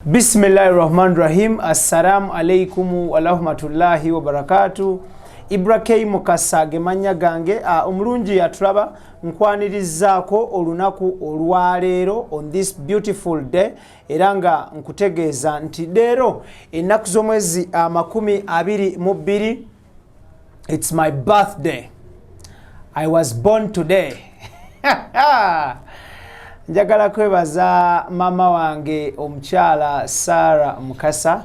Bismillahirrahmanirrahim. Assalamu alaikum wa rahmatullahi wa barakatuh. Ibrahim Mukasa gemanya gange omulungi yatulaba nkwanirizaako olunaku olwaleero on this beautiful day era nga nkutegeeza nti leero ennaku z'omwezi 22 it's my birthday. I was born today. Njagala kwebaza mama wange omukyala Sarah Mukasa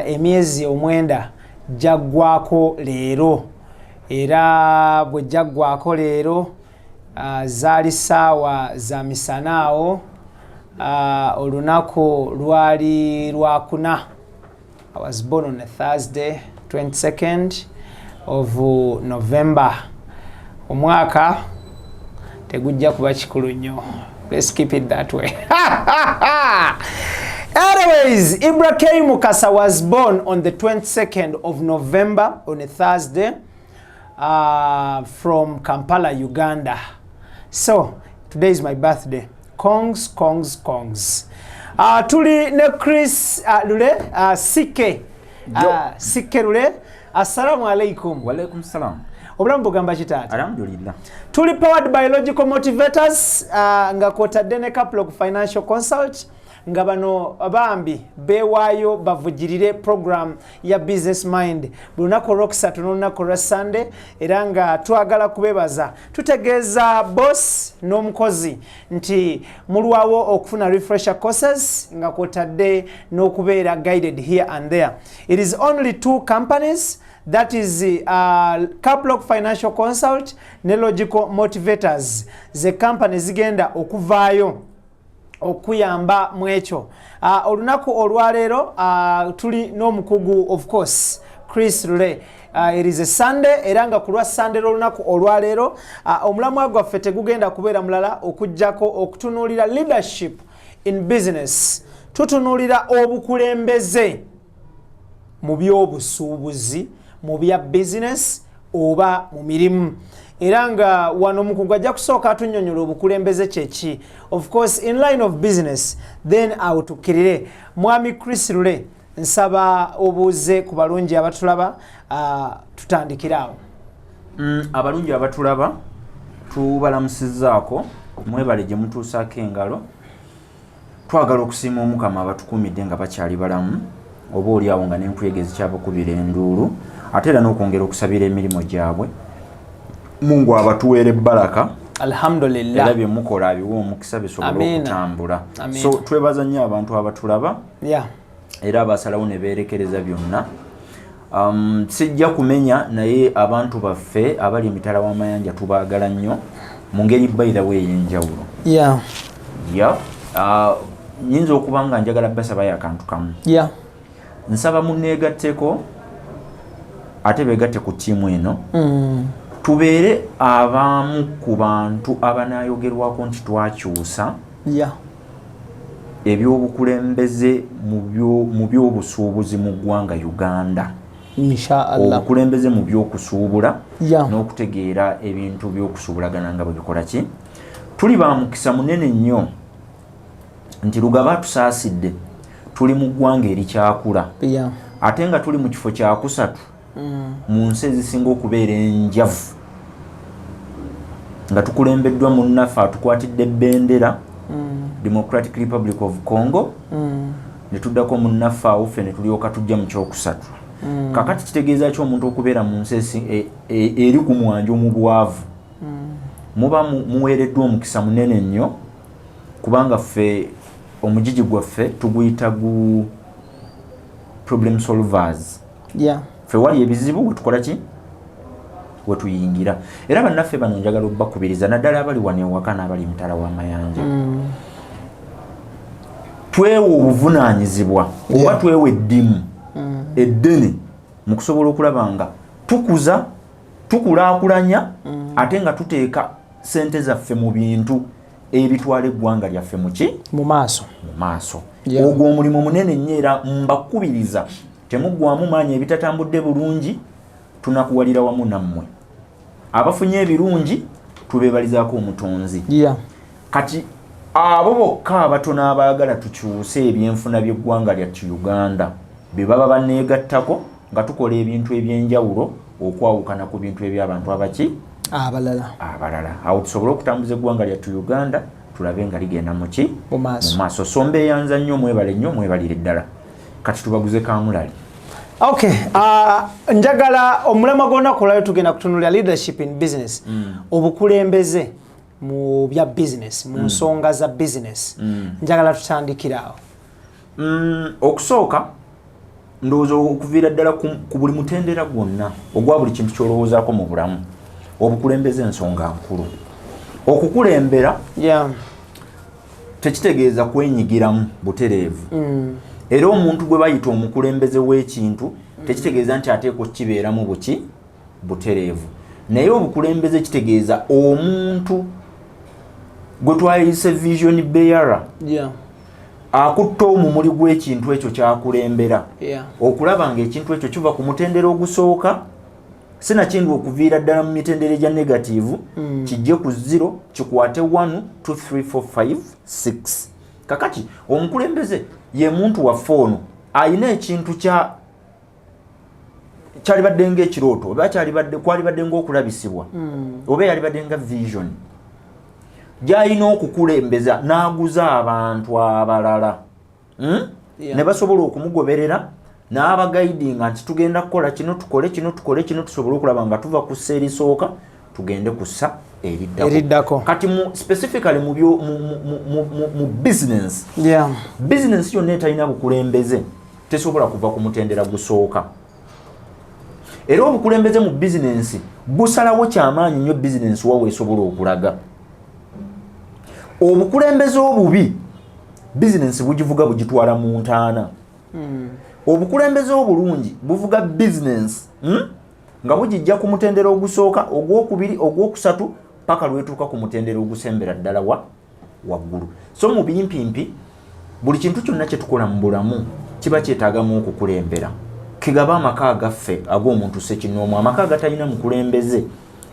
emyezi omwenda jaggwako leero era bwe jaggwako leero zaali ssaawa za misanaawo olunaku lwali lwakuna. I was born on a Thursday 22nd of November. Omwaka tegujja kuba kikulu nnyo. Let's keep it that way. Anyways, Ibrahim Mukasa was born on the 22nd of November on a Thursday from Kampala, Uganda. So, today is my birthday. Kongs. Tuli ne Chris Lule Sike. Sike Lule. Assalamu alaikum. Wa alaikum salam. Obulamu bugamba kitata. Alhamdulillah. Tuli powered by Logical Motivators nga kwotadde ne Caplog Financial Consult nga bano abambi bewaayo bavugirire program ya Business Mind lunaku olwokusatu n'olunaku olwa Sunday era nga twagala kubebaza tutegeeza boss n'omukozi nti mulwawo okufuna refresher courses nga kwotadde n'okubeera guided here and there. It is only two companies, that is Caplog Financial Consult ne Logical Motivators. Ze company zigenda okuvaayo okuyamba mwekyo. Olunaku olwaleero tuli n'omukugu of course Chris Lule. It is a Sunday era nga kulwa Sunday olunaku olwaleero omulamwa gwaffe tegugenda kubeera mulala okujjako okutunuulira leadership in business. Tutunuulira obukulembeze mu by'obusuubuzi, mu bya business oba mu mirimu. Era nga wano mukugu ajja kusooka atunnyonnyola obukulembeze kyeki. Of course in line of business then awutukirire. Mwami Chris Lule nsaba obuuze ku balungi abatulaba tutandikire awo. Abalungi abatulaba tubalamusizzaako mwebale gye mutuusaako engalo. Twagala okusiima Omukama abatukuumidde nga bakyali balamu oba oli awo nga n'enkuyege zikyabakubira enduulu ate era n'okwongera okusabira emirimu gyabwe. Mungu abatuweere baraka. Alhamdulillah. Era bye mukola abiwa omukisa bisobole okutambula. So twebaza nnyo abantu abatulaba. Yeah. Era abasalawo ne beerekereza byonna. Sijja kumenya naye abantu baffe abali emitala w'amayanja tubaagala nnyo mu ngeri by the way ey'enjawulo. Yeah. Yeah. Nyinza okuba nga njagala basabayo akantu kamu. Yeah. Nsaba munneegatteko ate beegatte ku ttiimu eno. Tubeere abamu ku bantu abanaayogerwako nti twakyusa ebyobukulembeze mu by'obusuubuzi mu ggwanga Uganda. Inshaallah. Obukulembeze mu by'okusuubula n'okutegeera ebintu by'okusuubulagana nga bwe bikola ki. Tuli ba mukisa munene nnyo nti Lugaba atusaasidde tuli mu ggwanga erikyakula ate nga tuli mu kifo kya kusatu mu nsi ezisinga okubeera enjavu nga tukulembeddwa munnaffe atukwatidde ebbendera Democratic Republic of Congo ne tuddako munnaffe awuffe ne tulyoka tujja mu kyokusatu. Kakati kitegeeza ki omuntu okubeera mu nsi eri ku mwanja omubwavu muba muweereddwa omukisa munene nnyo kubanga ffe omugigi gwaffe tuguyita gu problem solvers. Ffe wali ebizibu wetukola ki wetuyingira era bannaffe bano njagala obbakubiriza naddala abali wano ewaka n'abali emitala w'amayanja. Twewe obuvunaanyizibwa oba twewe eddimu eddene mu kusobola okulaba nga tukuza tukulaakulanya ate nga tuteeka sente zaffe mu bintu ebitwala eggwanga lyaffe mu maaso. Ogwo omulimu munene nnyo era mbakubiriza temuggwamu maanyi ebitatambudde bulungi tunakuwalira wamu nammwe. Abafunye ebirungi tubeebalizaako omutonzi. Kati abo bokka abatono abaagala tukyuse ebyenfuna by'eggwanga lyattu Uganda be baba baneegattako nga tukola ebintu ebyenjawulo okwawukana ku bintu eby'abantu abaki abalala awo tusobole okutambuza eggwanga lyattu Uganda tulabe nga ligenda mu maaso. So mbeeyanza nnyo, mwebale nnyo, mwebalire ddala. Kati tubaguze Kamulali. Okay, njagala omulamwa gw'olunaku lwali tugenda kutunulira leadership in business, obukulembeze mu bya business, mu nsonga za business. Njagala tutandikira awo. Okusooka ndowooza okuviira ddala ku buli mutendera gwonna ogwa buli kintu ky'olowoozaako mu bulamu, obukulembeze ensonga nkulu. Okukulembera tekitegeeza kwenyigiramu butereevu. Era omuntu gwe bayita omukulembeze w'ekintu tekitegeeza nti ateekwa okukibeeramu butereevu. Naye obukulembeze kitegeeza omuntu gwe twayise vision bearer, akutta omumuli gw'ekintu ekyo kyakulembera, okulaba ng'ekintu ekyo kiva ku mutendera ogusooka, sinakindi okuviira ddala mu mitendera gya negativu, kijje ku 0 kikwate 1 2 3 4 5 6. Kakati omukulembeze ye muntu waffe ono ayina ekintu kyalibadde ng'ekirooto, oba kwalibadde ng'okulabisibwa, oba yalibadde nga vision gy'alina okukulembeza n'aguza abantu abalala ne basobola okumugoberera n'abagayidinga nti tugenda kukola kino, tukole kino, tukole kino, tusobole okulaba nga tuva ku ssa erisooka tugende ku ssa eriddako. Kati specifically mu business, business yonna etalina bukulembeze tesobola kuva ku mutendera gusooka. Era obukulembeze mu business busalawo kyamaanyi nnyo business wawe esobola okulaga. Obukulembeze obubi business bugivuga bugitwala mu ntaana. Obukulembeze obulungi buvuga business nga bugijja ku mutendera ogusooka, ogwokubiri, ogwokusatu paka lwetuuka ku mutendera ogusembera ddala waggulu. So mu bimpimpi buli kintu kyonna kye tukola mu bulamu kiba kyetaagamu okukulembera. Kigaba amaka agaffe ag'omuntu ssekinnoomu, amaka agatalina mukulembeze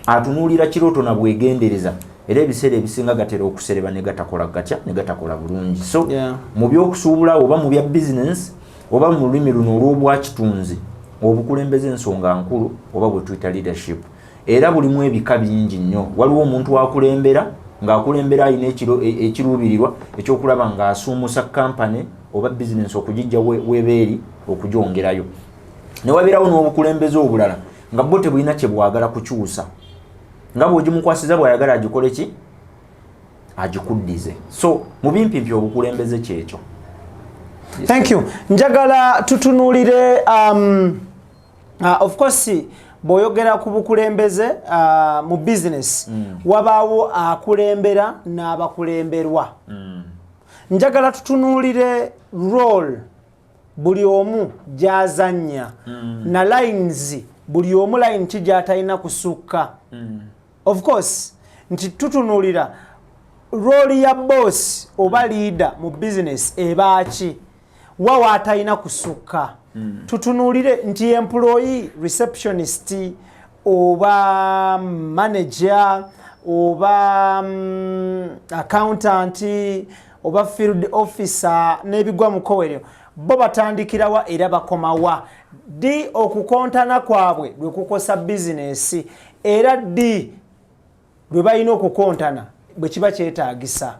atunuulira kirooto na bwegendereza, era ebiseera ebisinga gatera okusereba ne gatakola gatya, ne gatakola bulungi. So mu by'okusuubula oba mu bya business oba mu lulimi luno olw'obwakitunzi, obukulembeze ensonga nkulu oba bwe tuyita leadership. Era bulimu ebika bingi nnyo. Waliwo omuntu akulembera ng'akulembera alina ekiruubirirwa ekyokulaba ng'asuumusa kampani oba business okugijja webeeri okugyongerayo. Ne wabeerawo n'obukulembeze obulala nga bo tebulina kye bwagala kukyusa, nga bw'ogimukwasiza bw'ayagala agikole ki, agikuddize. So mu bimpimpi obukulembeze kyekyo. Thank you. Njagala tutunuulire of course bw'oyogera ku bukulembeze mu business wabaawo akulembera n'abakulemberwa. Njagala tutunuulire role buli omu gy'azannya na lines buli omu line ki gy'atalina kusukka. Of course nti tutunuulira role ya boss oba leader mu business ebaaki wawa atalina kusukka. Tutunuulire nti employee, receptionist oba manager oba accountant oba field officer n'ebigwa mu kkowerero bo batandikirawa era bakomawa. Di okukontana kwabwe lwe kukosa business, era di lwe balina okukontana bwe kiba kyetaagisa.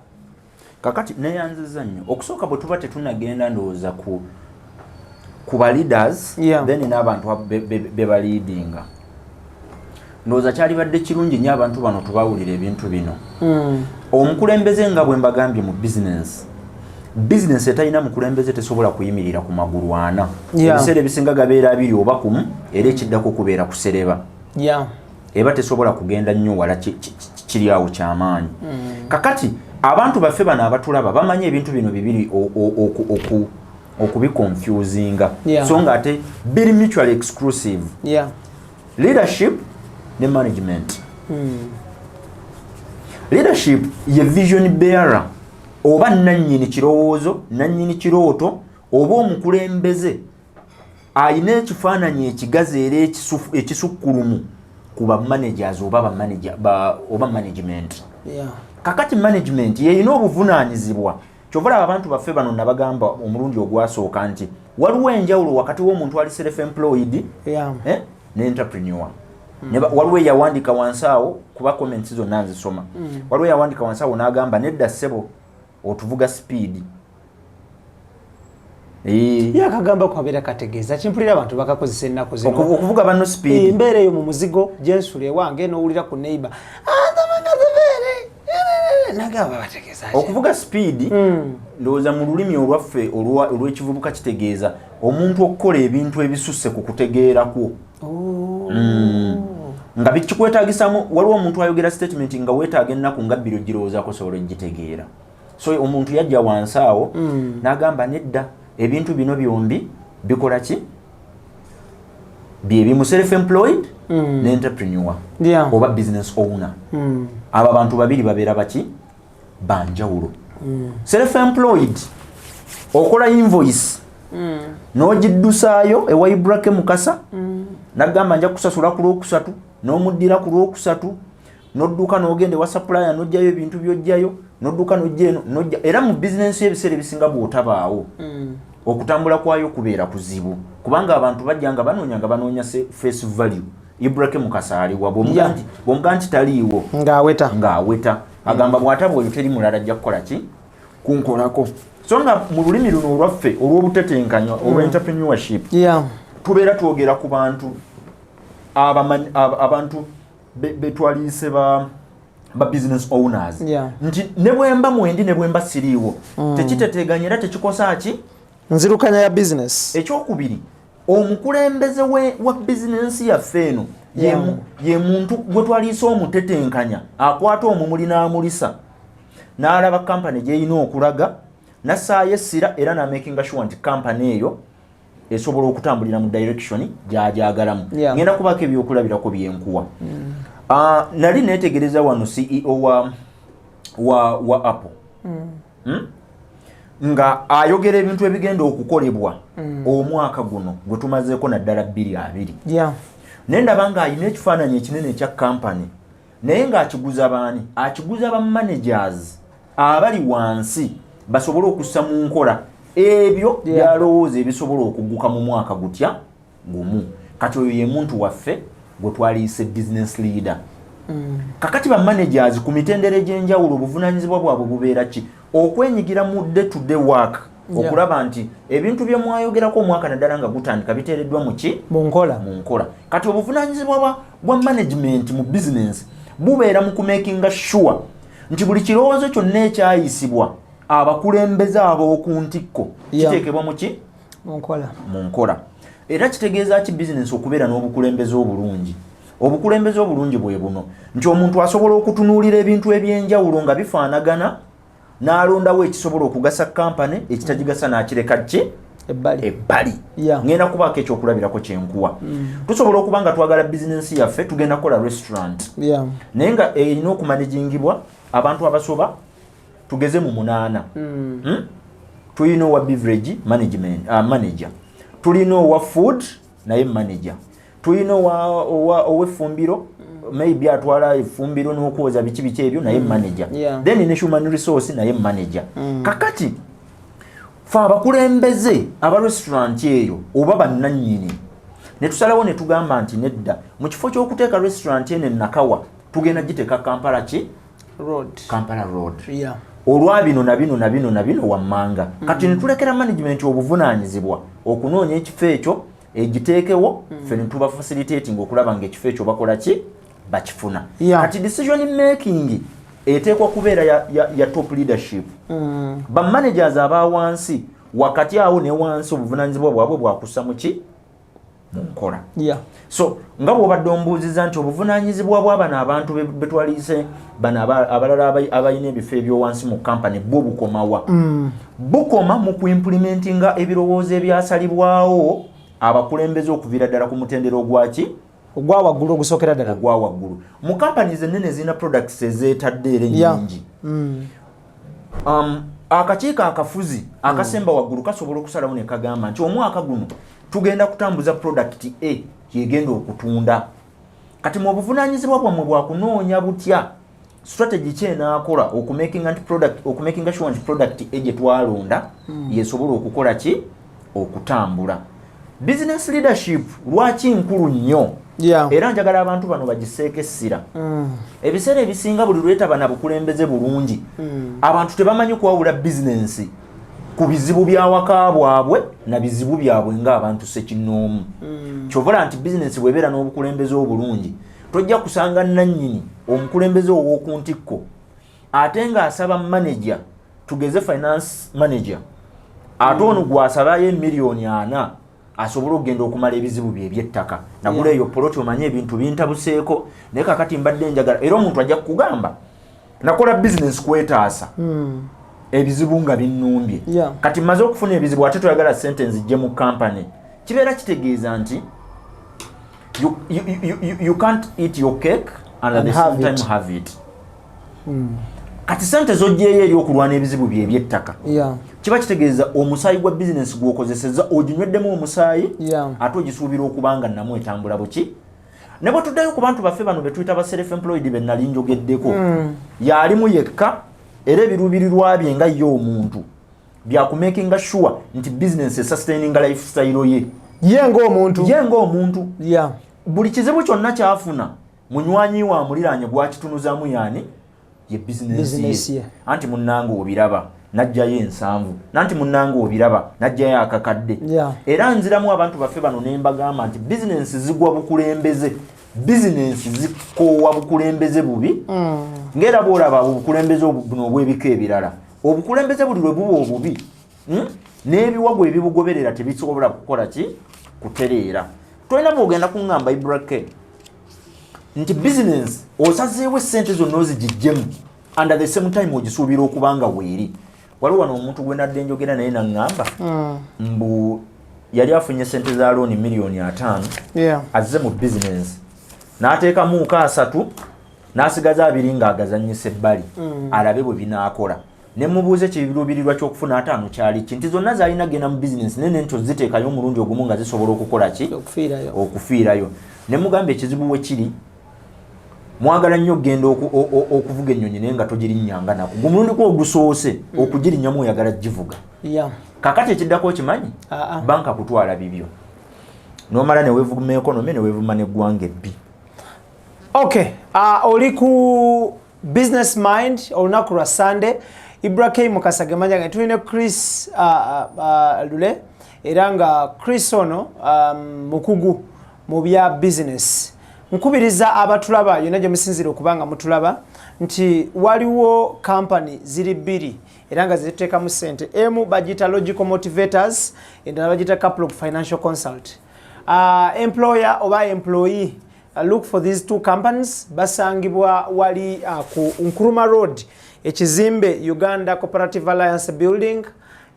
Kakati neyanziza nnyo okusooka bwe tuba tetunagenda ndowooza ku ba leaders, then n'abantu be baleadinga, ndowooza kyalibadde kirungi nnyo abantu bano tubawulira ebintu bino. Omukulembeze nga bwe mbagambye mu business etalina mukulembeze tesobola kuyimirira ku magulu ana. Ebiseera ebisinga gabeera abiri oba kumu, era ekiddako kubeera kusereba. Eba tesobola kugenda nnyo wala kiri awo kyamaanyi. Kakati abantu baffe bano abatulaba bamanyi ebintu bino bibiri okubiconfusinga, so nga ate biri mutually exclusive. Leadership ne management. Leadership ye vision bearer oba nannyini kirowoozo, nannyini kirooto, oba omukulembeze ayina ekifaananyi ekigazi era ekisukkulumu ku ba managers oba management. kakati management yeyina obuvunaanyizibwa kyovala abantu baffe bano nabagamba omulundi ogwasooka nti waliwo enjawulo wakati w'omuntu ali self employed ne entrepreneur waliwo eyawandika wansi awo kuba comments zonna nzisoma waliwo eyawandika wansi awo n'agamba nedda ssebo otuvuga speed yakagamba kwabeera kategeeza kimpulira abantu bakakozesa ennaku zino okuvuga banno speed embeera eyo mu muzigo gyensula ewange n'owulira ku neighbor nagamba bategeeza okuvuga speed ndowooza mu lulimi olwaffe olw'ekivubuka kitegeeza omuntu okukola ebintu ebisusse ku kutegeerakwo nga bikikwetagisamu waliwo omuntu ayogera statement nga weetaaga ennaku nga bbiri ogirowoozaako osobola okugitegeera so omuntu yajja wansi awo n'agamba nedda ebintu bino byombi bikola ki byebimu self employed ne entrepreneur oba business owner abo abantu babiri babeera baki banjawulo self employed okola invoice n'ogiddusayo ewa Ibrahim Mukasa nagamba nja kusasula ku lwokusatu n'omuddira ku lwokusatu n'odduka n'ogenda ewa supplier n'ojjayo ebintu by'ojjayo n'odduka n'ojja eno n'ojja era mu bizinensi y'ebiseera ebisinga bw'otabaawo okutambula kwayo kubeera kuzibu kubanga abantu bajja nga banoonya face value Ibrahim Mukasa aliwa bw'omuga nti taliiwo ng'aweta agamba bw'ataba oyo teri mulala ajja kukola ki kunkolako so nga mu lulimi luno olwaffe olw'obutetenkanya olw'entrepreneurship tubeera twogera ku bantu abantu betwaliise ba business owners nti ne bwemba mwendi ne bwemba siriiwo tekiteteganya era tekikosa ki nzirukanya ya business ekyokubiri omukulembeze wa business yaffe eno ye muntu gwe twaliise omutetenkanya akwata omumuli n'amulisa n'alaba kampani gyeyina okulaga nassaayo essira era n'amakinga sure nti kampani eyo esobola okutambulira mu direction gy'agyagalamu ngenda kubaako ebyokulabirako byenkuwa nali neetegereza wano CEO wa Apple nga ayogera ebintu ebigenda okukolebwa omwaka guno gwe tumazeeko naddala 2 nendaba nga alina ekifaananyi ekinene ekya kampani naye ng'akiguza baani akiguza ba managers abali wansi basobole okussa mu nkola ebyo byalowooza ebisobola okugguka mu mwaka gutya gumu kati oyo ye muntu waffe gwe twaliise business leader kakati ba managers ku mitendera egy'enjawulo obuvunaanyizibwa bwabwe bubeera ki okwenyigira mu day to day work okulaba nti ebintu bye mwayogerako omwaka naddala nga gutandika biteereddwa mu ki mu nkola kati obuvunaanyizibwa bwa management mu business bubeera mu kumakinga sure nti buli kirowoozo kyonna ekyayisibwa abakulembeze ab'oku ntikko kiteekebwa mu ki mu nkola era kitegeeza ki business okubeera n'obukulembeze obulungi obukulembeze obulungi bwe buno nti omuntu asobola okutunuulira ebintu ebyenjawulo nga bifaanagana n'alondawo ekisobola okugasa kampani ekitagigasa n'akireka ki ebbali ngenda kubaako ekyokulabirako kyenkuwa tusobola okuba nga twagala bizinensi yaffe tugenda kukola restaurant naye nga erina okumanagingibwa abantu abasoba tugeze mu 8 tulina owa beverage manager tulina owa food naye manager tulina ow'effumbiro maybe atwala effumbiro n'okwoza biki ebyo naye manager then ne human resource naye manager kakati fe abakulembeze aba restaurant eyo oba bannannyini ne tusalawo ne tugamba nti nedda mu kifo ky'okuteeka restaurant eno Nakawa tugenda giteeka Kampala Road olwa bino na bino wammanga kati ne tulekera management obuvunaanyizibwa okunoonya ekifo ekyo egiteekewo ffe ne tuba facilitating okulaba ng'ekifo ekyo bakola ki bakifuna kati decision making eteekwa kubeera ya top leadership ba managers aba wansi wakati awo ne wansi obuvunaanyizibwa bwabwe bwakussa mu ki mu nkola so nga bw'obadde ombuuziza nti obuvunaanyizibwa bw'abano abantu betwaliise bano abalala abalina ebifo ebyowansi mu kampani bwo bukomawa bukoma mu kuimplementinga ebirowoozo ebyasalibwawo abakulembeze okuviira ddala ku mutendera ogwaki ogwawaggulu ogusookera ddala ogwawaggulu mu companies ennene zirina products ezeetadde era ennyingi akakiiko akafuzi akasemba waggulu kasobola okusalawo ne kagamba nti omwaka guno tugenda kutambuza product yegenda okutunda kati mu buvunaanyizibwa bwammwe bwakunoonya butya strategy ki enaakola okumakinga sure nti product egye twalonda yesobola okukola ki okutambula. Business leadership lwaki nkulu nnyo era njagala abantu bano bagiseeko essira. Ebiseera ebisinga buli lwetaba na bukulembeze bulungi abantu tebamanyi kuwawula bizinensi ku bizibu byawaka bwabwe na bizibu byabwe ng'abantu sekinnoomu. Kyovola nti bizinensi bw'ebeera n'obukulembeze obulungi tojja kusanga nannyini omukulembeze ow'okuntikko ate ng'asaba manager, tugeze finance manager, ate ono gwasabayo miliyoni 4 asobola okugenda okumala ebizibu bye eby'ettaka. Nagula eyo poloti omanye ebintu bintabuseeko naye kakati mbadde njagala era omuntu ajja kukugamba nakola bizinensi kwetaasa ebizibu nga binnumbye. Kati mmaze okufuna ebizibu ate toyagala sente nzijje mu kampani. Kibeera kitegeeza nti you can't eat your cake and at the same time have it. Kati sente zojjeeyo eri okulwana ebizibu bye eby'ettaka. Kiba kitegeeza omusaayi gwa bizinensi gw'okozesezza oginyweddemu omusaayi ate ogisuubira okubanga namu etambula buki. Ne bwe tuddayo ku bantu baffe bano be tuyita ba self employed be nali njogeddeko y'alimu yekka era ebiruubirirwa bye nga ye omuntu byakumakinga sure nti business esustaining lifestyle ye yenga omuntu buli kizibu kyonna kyafuna munywanyi wa muliraanye gwakitunuzaamu yaani ye business ye. Anti munnange obiraba najjayo ensanvu nanti munnange obiraba najjayo akakadde. Era nziramu abantu baffe bano ne mbagamba nti business zigwa bukulembeze, business zikoowa bukulembeze bubi ng'era bw'olaba obukulembeze buno obw'ebika ebirala. Obukulembeze buli lwe buba obubi n'ebiwago ebibugoberera tebisobola kukola ki kutereera. Tolina bw'ogenda kuŋŋamba Ibrake nti business osazeewo essente zonna ozigijjemu and at the same time ogisuubira okubanga weeri. Waliwo wano omuntu gwe nadde njogera naye naŋŋamba mbu yali afunye sente za looni miliyoni 5 azze mu business n'ateekamu 3 n'asigaza 2 ng'agazannyisa ebbali alabe bwe binaakola. Ne mubuuze kibiruubirirwa ky'okufuna 5 kyali ki nti zonna zaalina genda mu business naye nento ziteekayo omulundi ogumu nga zisobola okukola ki okufiirayo. Ne mugamba ekizibu we kiri mwagala nnyo okugenda okuvuga ennyonyi naye nga togirinnyanga nako gumulundi gwo ogusoose okugirinnya oyagala givuga. Kakati ekiddako okimanyi banka kutwala bibyo n'omala ne weevuma ekonomi ne weevuma n'eggwanga ebbi. Oli ku Business Mind olunaku lwa Sunday. Ibrake Mukasa gemanya tulina Chris Lule era nga Chris ono mukugu mu bya business. Nkubiriza abatulaba yonna gye musinzira okubanga mutulaba nti waliwo company ziri 2 era nga ziteekamu ssente. Emu bagita Logical Motivators endala bagita Caplog Financial Consult. Employer oba employee look for these 2 companies. Basangibwa wali ku Nkrumah Road ekizimbe Uganda Cooperative Alliance Building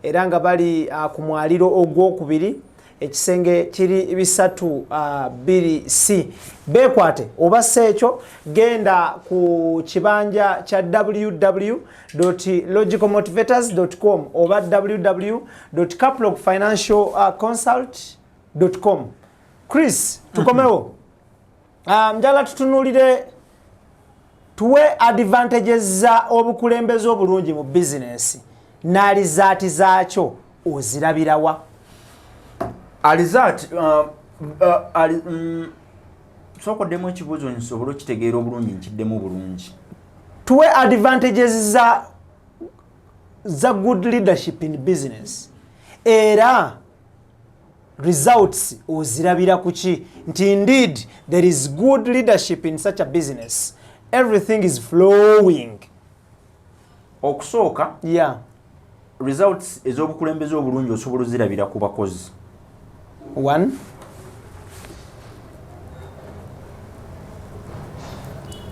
era nga bali ku mwaliro ogwokubiri ekisenge kiri 3-2C. Bekwate oba sekyo genda ku kibanja kya www.logicalmotivators.com oba www.caplogfinancialconsult.com. Chris, tukomewo. Njala tutunulire tuwe advantages za obukulembeze obulungi mu business. N'alizaati zaakyo ozirabirawa? Alizaati sokoddemu ekibuuzo nsobole okitegeera obulungi nkiddemu bulungi. Tuwe advantages za good leadership in business. Era results ozirabira kuki nti indeed there is good leadership in such a business. Everything is flowing. Okusooka results ez'obukulembeze obulungi osobola ozirabira ku bakozi. 1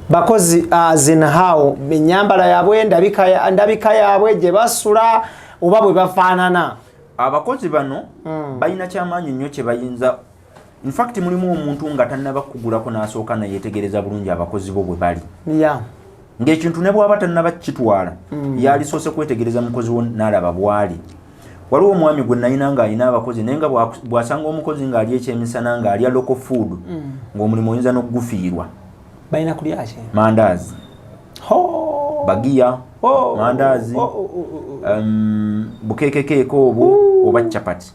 bakozi zinhawo enyambala yaabwe ndabika yaabwe gye basula oba bwe bafaanana. Abakozi bano balina kyamaanyi nnyo kye bayinza. In fact mulimu omuntu nga tannaba kugulako n'asooka nayetegereza bulungi abakozi bo bwe bali. Ng'ekintu ne bw'aba tannaba kitwala yalisoose kwetegereza mukozi wo n'alaba bw'ali. Waliwo omwami gwe nalina ng'alina abakozi naye nga bw'asanga omukozi ng'ali ekyemisana ng'alya local food ng'omulimu oyinza n'okugufiirwa. Balina kulya ki? Mandaazi. bagiya mandazi bukekekeeko obwo oba chapati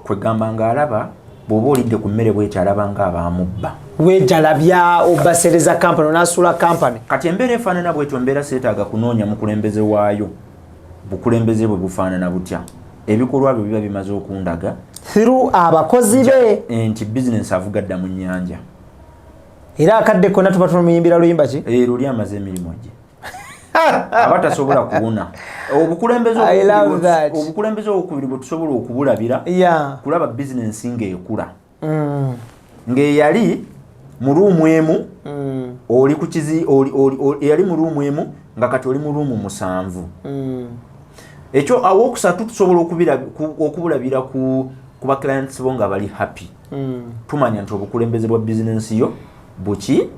kwegamba nga alaba bw'oba olidde ku mmere bwetyo alaba nga abaamubba wejalabya obasereza kampani onasula kampani kati embeera efaanana bwetyo mbeera seetaaga kunoonya mukulembeze waayo bukulembeze bwe bufaanana butya ebikolwa byo biba bimaze okundaga through abakozi be nti bizinensi avuga dda mu nnyanja era akadde konna tuba tumuyimbira luyimba ki luli amaze emirimu gye abatasobola kuwuna obukulembeze obukubiri bwe tusobola okubulabira kulaba bizinensi ng'ekula ng'eyali mu ruumu emu oli ku eyali mu ruumu emu nga kati oli mu ruumu 7 ekyo awokusatu tusobola okubulabira ku baclients bo nga bali happy tumanya nti obukulembeze bwa bizinensi yo buki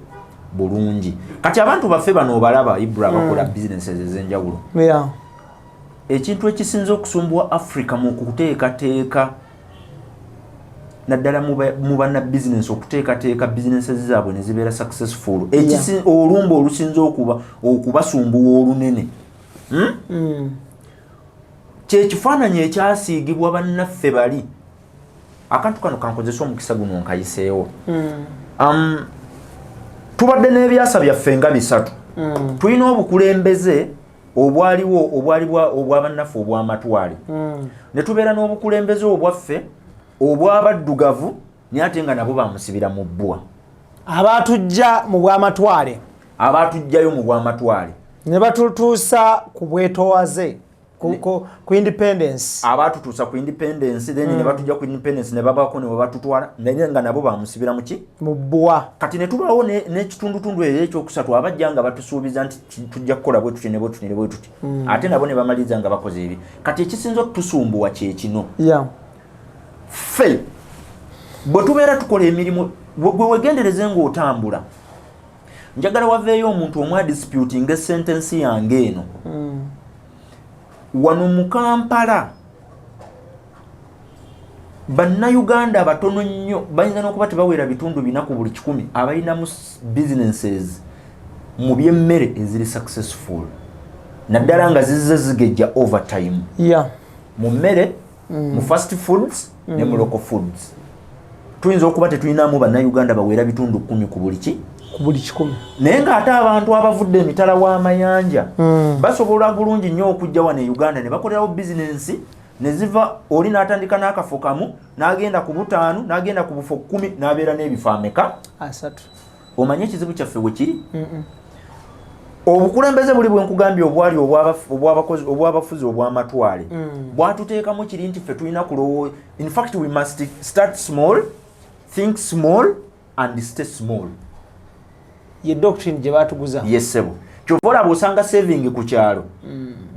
bulungi kati abantu baffe bano obalaba ibra bakola businesses ez'enjawulo ekintu ekisinza okusumbuwa Africa mu kuteekateeka naddala mu banna business okuteekateeka businesses zaabwe ne zibeera successful olumba olusinza okubasumbuwa olunene kyekifaananyi ekyasiigibwa bannaffe bali akantu kano kankozesa omukisa guno nkayiseewo tubadde n'ebyasa byaffe nga 3 tulina obukulembeze obwabannaffe obw'amatwale ne tubeera n'obukulembeze obwaffe obw'abaddugavu naye ate nga nabo bamusibira mu bbwa abatujja mu bw'amatwale abatujjayo mu bw'amatwale ne batutuusa ku bwetoowaze ku independence abatutuusa ku independence then ne batujja ku independence ne babaako ne batutwala naye nga nabo bamusibira muki mu bbwa kati ne tubaawo n'ekitundutundu ekyokusatu abajja nga batusuubiza nti tujja kukola bwe tuti ne bwe tuti ne bwe tuti ate nabo ne bamaliriza nga bakoze ebi kati ekisinza okutusumbuwa kye kino ffe bwe tubeera tukola emirimu gwe wegendereze ng'otambula njagala waveeyo omuntu omwa disputing essentensi yange eno wano mu Kampala bannayuganda batono nnyo bayinza n'okuba tebawera bitundu 4 ku buli 100 abalina mu businesses mu byemmere eziri successful naddala nga zizze zigejja overtime mu mmere mu fast foods ne mu local foods tuyinza okuba tetulinamu bannayuganda bawera bitundu 10 ku buli 100 naye ng'ate abantu abavudde emitala w'amayanja basobola bulungi nnyo okujja wano e Uganda ne bakolerawo bizinensi ne ziva oli n'atandika n'akafo kamu n'agenda ku 5 n'agenda ku bufo 10 n'abeera n'ebifo ameka 3 omanye ekizibu kyaffe bwe kiri obukulembeze buli bwe nkugambye obwali obw'abafuzi obw'amatwale bwatuteekamu kiri nti ffe tulina kulowooza in fact we must start small think small and stay small ye doctrine gye batuguza yesebo kyova olaba osanga saving ku kyalo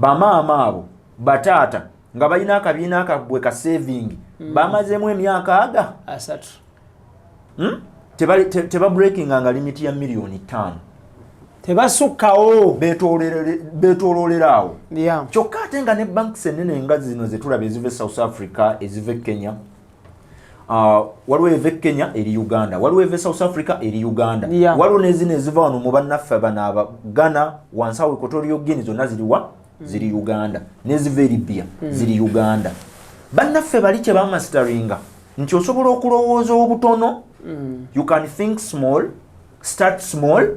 bamaama abo bataata nga balina akabiina akabwe ka saving bamazeemu emyaka 3 tebabreakinga nga limiti ya miliyoni 5 tebasukkawo beetoololera awo kyokka ate nga ne banks ennene nga zino zetulaba eziva e South Africa eziva e Kenya waliwo eva Kenya eri Uganda waliwo eva South Africa eri Uganda waliwo nezino eziva wano mu bannaffe bano aba Ghana wansi awo Equatorial Guinea zonna ziri Uganda neziva e Libya ziri Uganda bannaffe bali kye bamasteringa nti osobola okulowooza obutono you can think small start small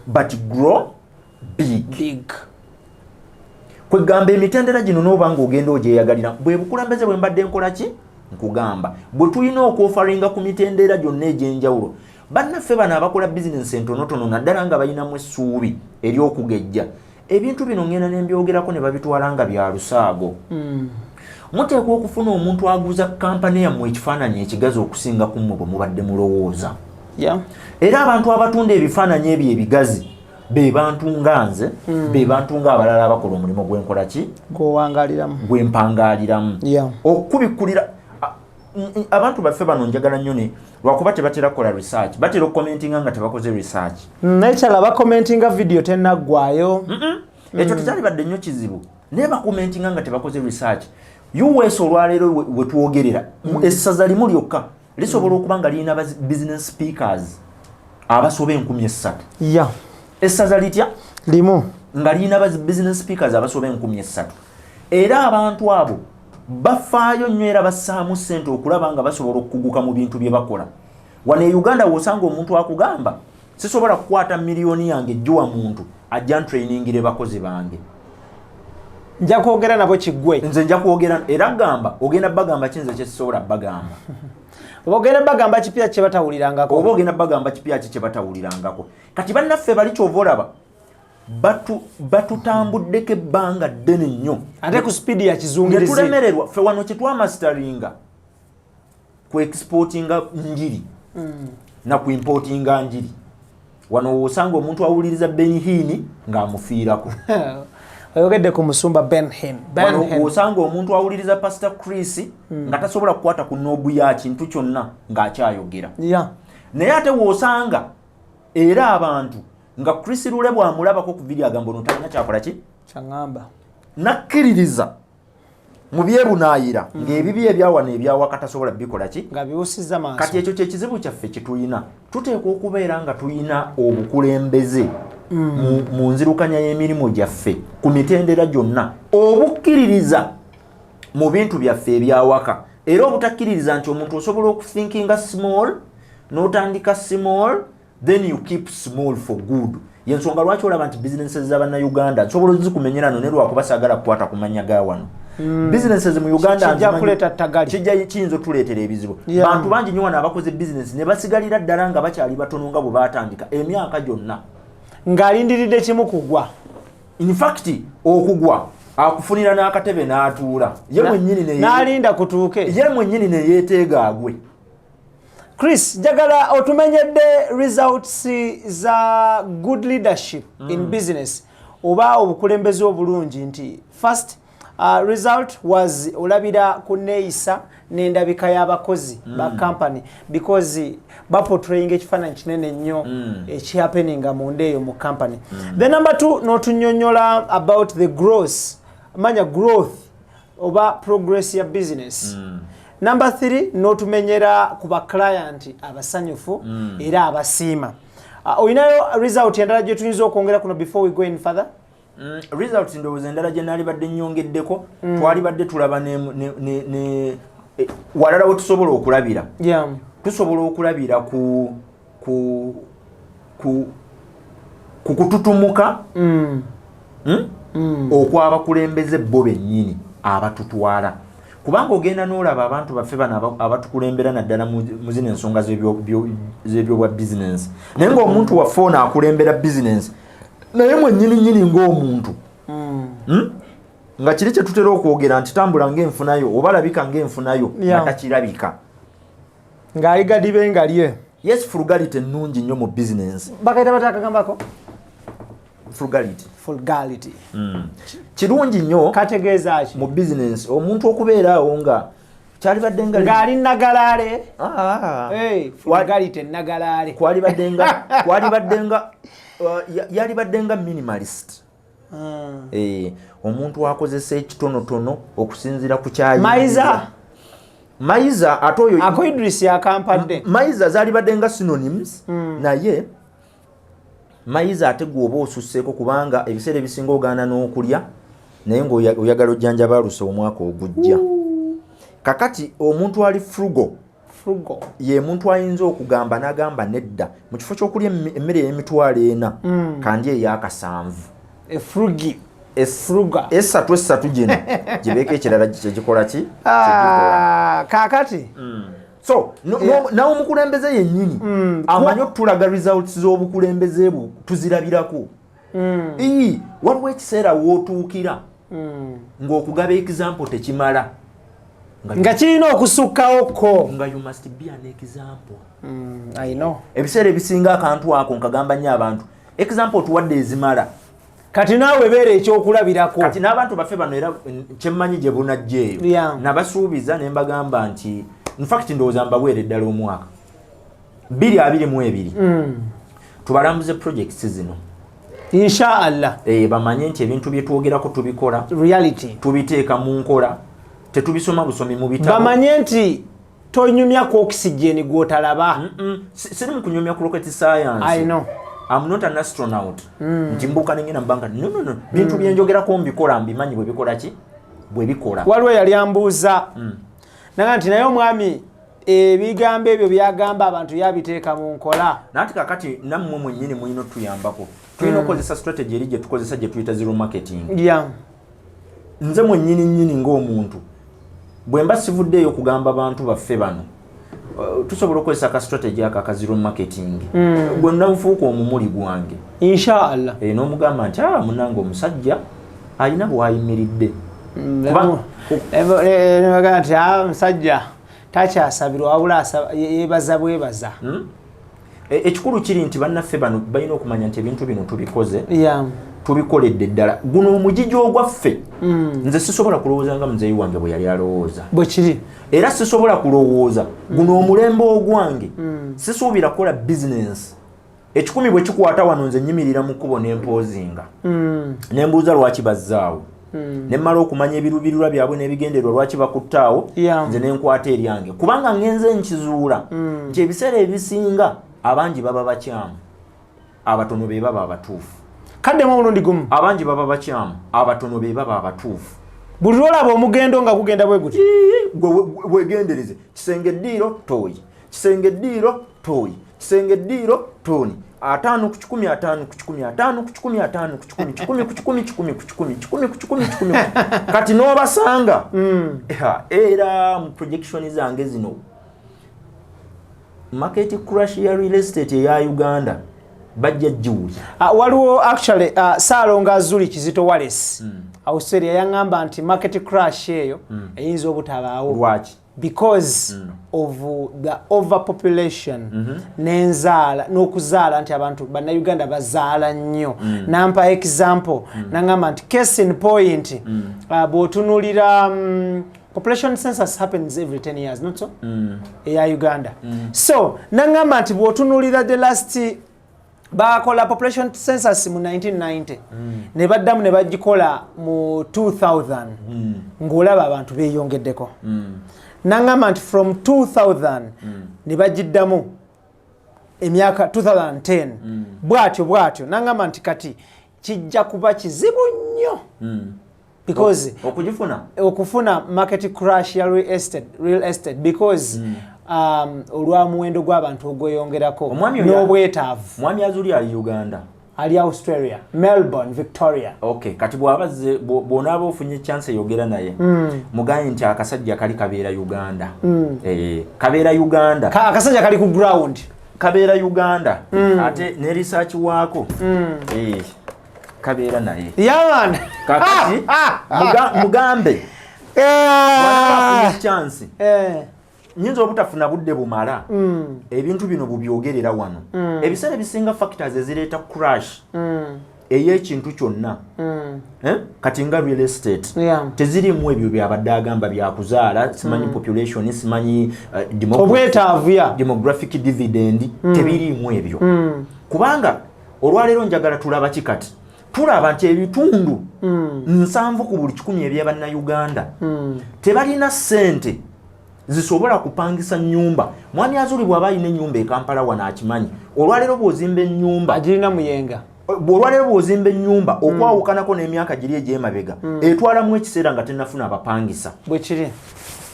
but grow big kwegamba emitendera gino n'oba ng'ogenda ogyeyagalira bwe bukulembeze bwe mbadde nkola ki nkugamba bwe tulina okwofaringa ku mitendera gyonna egy'enjawulo bannaffe bano abakola bizinensi entonotono naddala nga balinamu essuubi ery'okugejja ebintu bino ngenda nembyogerako ne babitwala nga bya lusaago muteekwa okufuna omuntu aguza kampani yammwe ekifaananyi ekigazi okusinga ku mmwe bwe mubadde mulowooza era abantu abatunda ebifaananyi ebyo ebigazi be bantu nga nze be bantu nga abalala abakola omulimu gwenkola ki gwempangaaliramu okubikkulira abantu baffe bano njagala nnyo ne lwakuba tebatera kukola research batera okukomentinga nga tebakoze research naye kyala bakomentinga video tenaggwayo ekyo tekyalibadde nnyo kizibu naye bakomentinga nga tebakoze research US olwaleero wetwogerera essaza limu lyokka lisobola okuba nga lirina business speakers abasoba 3,000 ya essaza litya limu nga lina business speakers abasoba 3,000 era abantu abo bafaayo nnyo era bassaamu ssente okulaba nga basobola okuguka mu bintu bye bakola. Wano e Uganda wosanga omuntu akugamba sisobola kukwata miliyoni yange jjuwa muntu ajja ntrainingire bakozi bange, nja kwogera nabo kiggwe, nze nja kwogera era gamba ogenda bagamba kinze kyekisobola bagamba ogenda bagamba kipya kye batawulirangako oba ogenda bagamba kipya kye batawulirangako. Kati bannaffe bali kyova olaba batutambuddeko ebbanga ddene nnyo ate ku speed ya kizungirizi tulemererwa ffe wano kyetwamastaringa ku exportinga njiri na ku importinga njiri. Wano osanga omuntu awuliriza Ben Hinn ng'amufiirako oyogedde ku musumba Ben Hinn. Wano osanga omuntu awuliriza Pastor Chris nga tasobola kukwata ku noobu ya kintu kyonna ng'akyayogera. Naye ate wosanga era abantu nga Chris Lule bw'amulabako ku video agamba ono talina kyakola ki kyangamba nakkiririza mu byebunaayira ng'ebibi ebyawana ebyawa katasobola bikola ki nga biwusiza maaso. Kati ekyo kyekizibu kyaffe kye tulina, tuteekwa okubeera nga tulina obukulembeze mu nzirukanya y'emirimu gyaffe ku mitendera gyonna obukkiririza mu bintu byaffe ebyawaka era obutakkiririza nti omuntu osobola okuthinkinga small n'otandika small then you keep small for good. Yensonga lwaki olaba nti businesses z'Abannayuganda nsobola zikumenyera no ne lwakuba saagala kukwata ku mannya ga wano. Businesses mu Uganda kijja kuleeta ttagali, kijja kiyinza okuleetera ebizibu. Bantu bangi nnyo wano abakoze business ne basigalira ddala nga bakyali batono nga bwe baatandika emyaka gyonna ng'alindiridde kimu kugwa. In fact okugwa akufunira n'akatebe n'atuula ye mwennyini n'alinda kutuuke ye mwennyini ne yeeteega agwe. Chris, jagala otumenyedde results za good leadership in business oba obukulembeze obulungi nti first result was olabira ku neeyisa n'endabika y'abakozi ba company because baportraying ekifaananyi kinene nnyo ekihappeninga munda eyo mu company. The number 2 n'otunyonnyola about the growth oba progress ya business. Number 3 n'otumenyera ku ba client abasanyufu era abasiima. Oyinayo result endala gye tuyinza okwongera kuno before we go in further? Result ndowooza endala gye naali badde nnyongeddeko twali badde tulaba ne walala we tusobola okulabira. Tusobola okulabira ku kututumuka okw'abakulembeze bo bennyini abatutwala. Kubanga ogenda n'olaba abantu baffe bano abatukulembera naddala mu zino ensonga z'ebyobwa bizinensi naye ng'omuntu waffe ono akulembera bizinensi naye mwennyini ng'omuntu nga kiri kye tutera okwogera nti tambula ng'enfunayo oba labika ng'enfunayo nga takirabika ng'aligadibe nga lye. Yes, frugality ennungi nnyo mu bizinensi. Bakaita batakagambako frugality. Kirungi nnyo kategeeza ki mu business omuntu okubeeraawo nga kyali badde ng'ali nagalaale. Frugality nagalaale yali badde nga minimalist. Omuntu akozesa ekitonotono okusinziira ku kyayi Maiza ate oyo ako Idris yakampadde. Maiza zaali badde nga synonyms naye Maiza ate gwoba osusseeko kubanga ebiseera ebisinga ogaana n'okulya naye ng'oyagala ojjanjaba aluse omwaka ogujja. Kakati omuntu ali frugal ye muntu ayinza okugamba n'agamba nedda mu kifo ky'okulya emmere y'emitwalo 4 kandi ey'akasanvu esatu gino gibeeko ekirala kyegikola ki kakati so nawe omukulembeze yennyini amanyi okutulaga results z'obukulembeze bwo tuzirabirako. Waliwo ekiseera wootuukira ng'okugaba example tekimala nga kirina okusukkawoko nga you must be an example. I know ebiseera ebisinga akantu ako nkagamba nnyo abantu example tuwadde ezimala kati naawe beera ekyokulabirako. Kati n'abantu baffe bano era kyemmanyi gye bunajjeeyo nabasuubiza ne mbagamba nti in fact ndowooza mbabwere ddala omwaka 2022 tubalambuze projects zino inshallah bamanye nti ebintu bye twogerako tubikola reality tubiteeka mu nkola tetubisoma busomi mu bitabo bamanye nti tonyumya ku oxygen gwotalaba. Siri mu kunyumya ku rocket science. I know. I'm not an astronaut. Njimbuka ningina mbanga no. Bintu byenjogera ko mbikola mbimanyi bwe bikola ki? Bwe bikola. Waliwo yali ambuuza. Nanga nti naye omwami ebigambo ebyo byagamba abantu yabiteeka mu nkola. Nati kakati nammwe mwennyini mulina tuyambako. Tulina okozesa strategy eri gye tukozesa gye tuyita zero marketing. Yeah. Nze mwennyini ng'omuntu bwe mba sivuddeeyo kugamba abantu baffe bano tusobola okukozesa ka strategy aka zero marketing. Gwe nnamufuuka omumuli gwange. Inshallah. N'omugamba nti munange omusajja alina bw'ayimiridde. Nebaga nti omusajja takyasabirwa wabula yeebaza bwebaza. Ekikulu kiri nti bannaffe bano balina okumanya nti ebintu bino tubikoze. Yeah. Tubikoledde ddala. Guno omugijjo ogwaffe. Nze sisobola kulowooza nga muzeeyi wange bwe yali alowooza. Bwe kiri. Era sisobola kulowooza guno omulembe ogwange. Sisuubira kukola business. Ekikumi bwe kikwata wano nze nyimirira mu kkubo n'empoozinga. Ne mbuuza lwaki bazzaawo. Ne mmala okumanya ebirubirwa byabwe n'ebigendererwa lwaki bakuttaawo. Nze ne nkwata eryange. Kubanga ngenze nkizuula nti ebiseera ebisinga abangi baba bakyamu. Abatono be baba abatuufu. Kaddemu omulundi gumu. Abangi baba bakyamu. Abatono be baba abatuufu. Buli lwolaba omugendo nga gugenda bwe guti. Wegendereze. Kisenge ddiiro tooyi. Kisenge ddiiro tooyi. Kisenge ddiiro tooni. 5 ku 10 5 ku 10 5 ku 10 5 ku 10 10 ku 10 10 ku 10 10 kati n'obasanga. Era mu projection zange zino market crash ya real estate ya Uganda bajja jjuuli. Waliwo actually Saalonga Azuli Kizito Wallace Australia yangamba nti market crash eyo eyinza obutabaawo. Lwaki? Because of the overpopulation n'enzaala n'okuzaala nti abantu bannayuganda bazaala nnyo. Nampa example nangamba nti case in point bw'otunuulira population census happens every 10 years, not so? Eya Uganda. So nangamba nti bw'otunuulira the last bakola population census mu 1990 ne baddamu ne bagikola mu 2000 ng'olaba abantu beeyongeddeko. Nangamba nti from 2000 ne bagiddamu emyaka 2010 bwatyo nangamba nti kati kijja kuba kizibu nnyo because okufuna market crash ya real estate because olwa muwendo gw'abantu ogweyongerako n'obwetaavu. Mwami Azuli ali Uganda. Ali Australia, Melbourne, Victoria. Okay, kati bw'abazze bw'onaaba ofunye chance yogera naye. Mugaye nti akasajja kali kabeera Uganda. Kabeera Uganda. Akasajja kali ku ground. Kabeera Uganda. Ate ne research waako. Kabeera naye. Yaman. Kakati mugambe. Bw'onaaba ofunye chance. Nyinza obutafuna budde bumala ebintu bino bubyogerera wano. Ebiseera bisinga factors ezireeta crash ey'ekintu kyonna kati nga real estate tezirimu ebyo byabadde agamba byakuzaala, simanyi population, simanyi demographic dividend, tebirimu ebyo. Kubanga olwaleero njagala tulaba kikati tulaba nti ebitundu 7 ku buli 10 eby'Abannayuganda tebalina ssente zisobola kupangisa nyumba. Mwami Azuli bw'aba alina ennyumba e Kampala wana akimanyi. Olwaleero bw'ozimba ennyumba agirina muyenga. Olwaleero bw'ozimba ennyumba okwawukanako n'emyaka giri egy'emabega etwalamu ekiseera nga tennafuna abapangisa. Bwe kiri.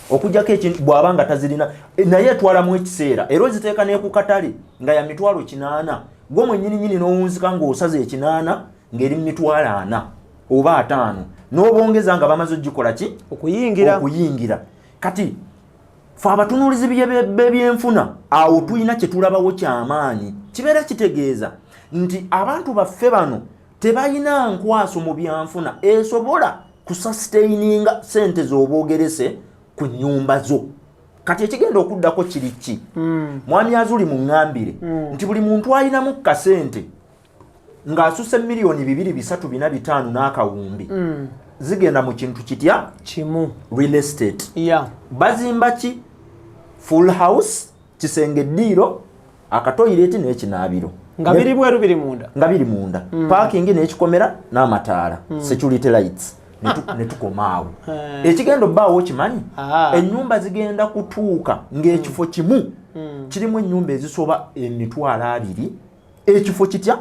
Okujjako ekintu bw'aba nga tazirina naye etwalamu ekiseera era oziteeka ne ku katale nga ya mitwalo 8. Gwe mwennyini n'owunzika ng'osaze 8 ng'eri mu mitwalo 4 oba 5 n'obongeza nga bamaze ogikola ki? Okuyingira. Kati fe abatunuulizi b'ebyenfuna awo tulina kye tulabawo ky'amaanyi kibeera kitegeeza nti abantu baffe bano tebalina nkwaso mu byanfuna esobola kusustaininga sente z'obwogerese ku nnyumba zo. Kati ekigenda okuddako kiri ki? Mwami Azuli muŋŋambire nti buli muntu alinamu kasente ng'asusse miliyoni 2, 3, 4, 5 n'akawumbi zigenda mu kintu kitya? Kimu. Real estate. Bazimba ki? Full house, kisenge ddiiro, akatoyireti n'ekinaabiro. Nga biri bweru biri munda. Parking n'ekikomera n'amataala. Security lights. ne tukomaawo ekigendo baawo kimanyi ennyumba zigenda kutuuka ng'ekifo kimu kirimu ennyumba ezisoba emitwalo 2 ekifo kitya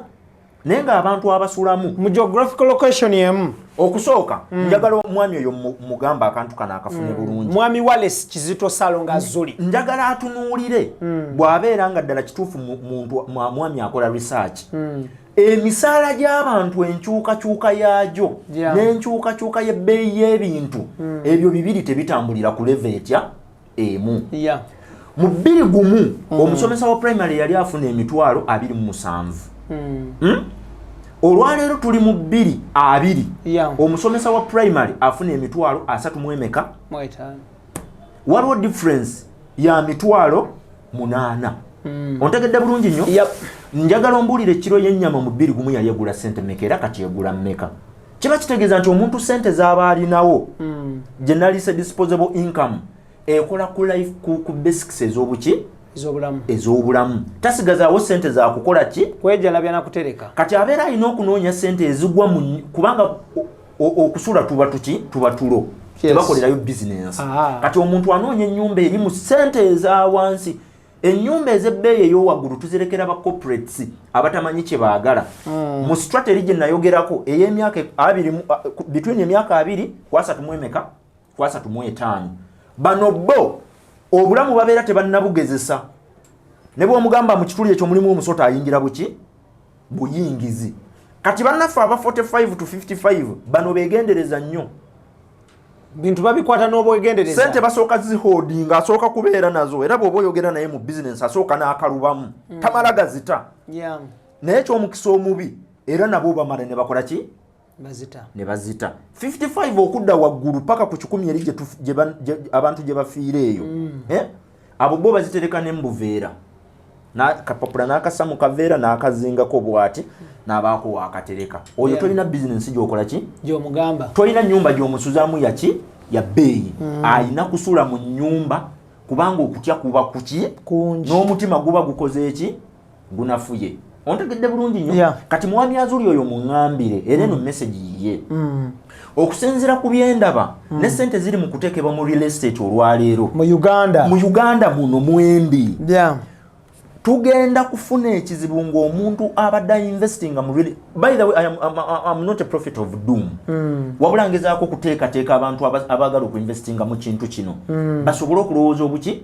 naye ng'abantu abasulamu mu geographical location yemu okusooka njagala omwami oyo mugamba akantu kana akafune bulungi mwami Wallace Kizito Salonga Zuli njagala atunuulire bw'abeera nga ddala kituufu mwami akola research emisaala gy'abantu enkyukakyuka yaagyo n'enkyukakyuka y'ebbeeyi y'ebintu ebyo bibiri tebitambulira ku level etya emu mu 2001 omusomesa wa primary yali afuna emitwalo 27 olwaleero tuli mu 2020 omusomesa wa primary afuna emitwalo 35 waliwo difference ya mitwalo 8 ontegedde bulungi nnyo njagala ombuulire ekiro y'ennyama mu 2001 yali egula sente meka era kati egula mmeka kiba kitegeeza nti omuntu sente z'aba alinawo generally disposable income ekola ku life ku basics ez'obulamu tasigazaawo sente za kukola ki kwejalabya na kutereka kati abeera alina okunoonya sente ezigwa kubanga okusula tuba tulo tebakolerayo business kati omuntu anoonya ennyumba eri mu sente eza wansi ennyumba ez'ebbeeyi ey'owaggulu tuzirekera ba corporates abatamanyi kye baagala mu strategy gye nayogerako ey'emyaka 2 between emyaka 2 ku 35 bano bo obulamu babeera tebannabugezesa ne bw'omugamba mu kituli ekyo mulimu omusota ayingira buyingizi kati bannaffe aba 45 to 55 bano beegendereza nnyo bintu babikwata n'obwegendereza sente basooka ziholdinga asooka kubeera nazo era bw'oba oyogera naye mu business asooka n'akalubamu tamala gazita naye ekyomukisa omubi era nabo bamala ne bakola ki ne bazita 55 okudda waggulu paka ku 10 eri abantu gye bafiira eyo abo bo bazitereka n'embuveera kapapula n'akassa mu kaveera n'akazingako bw'ati n'abaako wakatereka oyo tolina bizinensi gy'okola ki gy'omugamba tolina nnyumba gy'omusuzaamu yaki ya bbeeyi ayina kusula mu nnyumba kubanga okutya kuba kuki n'omutima guba gukoze eki gunafuye ontegedde bulungi nnyo kati mwami Azuli oyo muŋŋambire era eno message yiye okusinziira ku byendaba ne sente ziri mu kuteekebwa mu real estate olwaleero mu Uganda muno mwembi tugenda kufuna ekizibu ng'omuntu abadde investing mu real. By the way, I'm not a prophet of doom. Wabula ngezaako kuteekateeka abantu abaagala okuinvestinga mu kintu kino basobole okulowooza obuki.